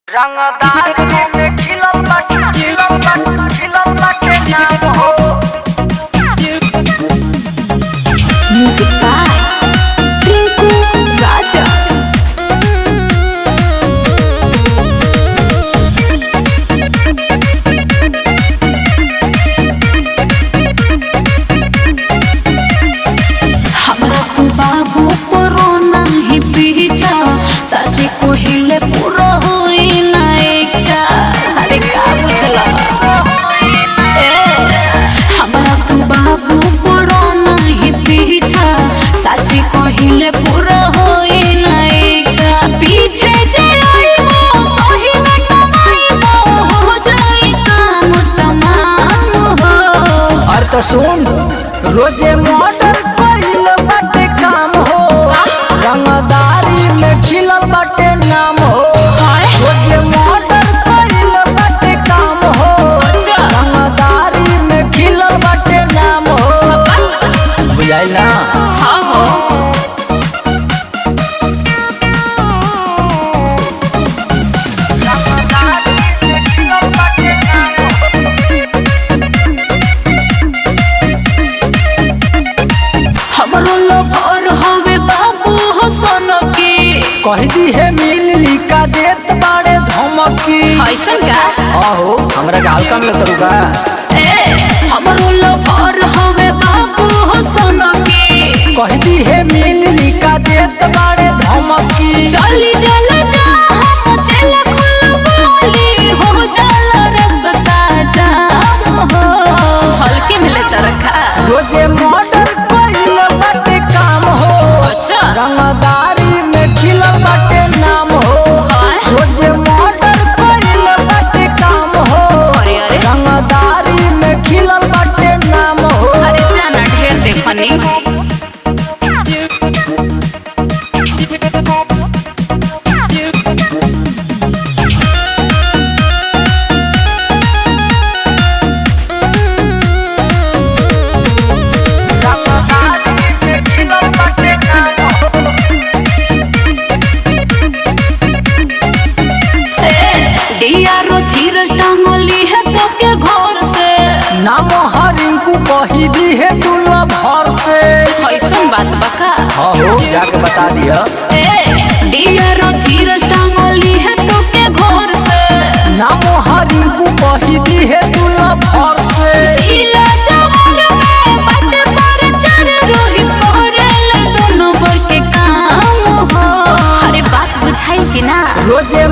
रंगदार में खिलल बाटे नाम हो। म्यूजिक बाय टिंकू राजा। हमरा तू बाबू कोरोना ही पीछा सच्ची कोहिले पूरा होई ना इच्छा। अरे का बुझला हमरा तू बाबू कोरोना ही पीछा सच्ची कोहिले पूरा होई ना इच्छा। पीछे चलाइबो सही में कमाइबो हो जाई काम तमाम हो। और तो सुन रोजे मर्डर कइल बाटे काम हो। रंगदारी में खिलल बाटे नाम हो। रोजे मर्डर कइल बाटे काम हो। रंगदारी में खिलल बाटे नाम हो। बुझाइल ना? हाँ हो हमरो लोभर हवे बाबू हो सोनकी। कह दी है मिलली का देत बाड़े धमकी। ऐसन का आहो हमरा के हल्का में तरुका। हमरो लोभर हवे बाबू हो सोनकी। कह दी है मिलली का देत बाड़े धमकी। चली चला जा हम चला खुल बोली हो जाला रसता जाम हो। हल्के मिले तरखा रोजे मर्डर कइल बाटे काम हो। अच्छा रंगदारी में खिलल बाटे नाम हो। रोजे मर्डर कइल बाटे काम हो। अरे अरे रंगदारी में खिलल बाटे नाम हो। अरे जाना ढेर देखनी। रंगदारी में खिलल बाटे नाम हो। डीआरओ धीरज टांगली है तो के घर से। नाम हरिंकू कही दी है दुल्हा भर से। ऐसन बात बका हाँ हो जाके बता दिया। डीआरओ धीरज टांगली है तो के घर से। नाम हरिंकू कही दी है दुल्हा भर से। जिला जवार में बट पर चढ़ रोहित करेल दोनों बर के काम हो। अरे बात बुझाई कि ना? रोजे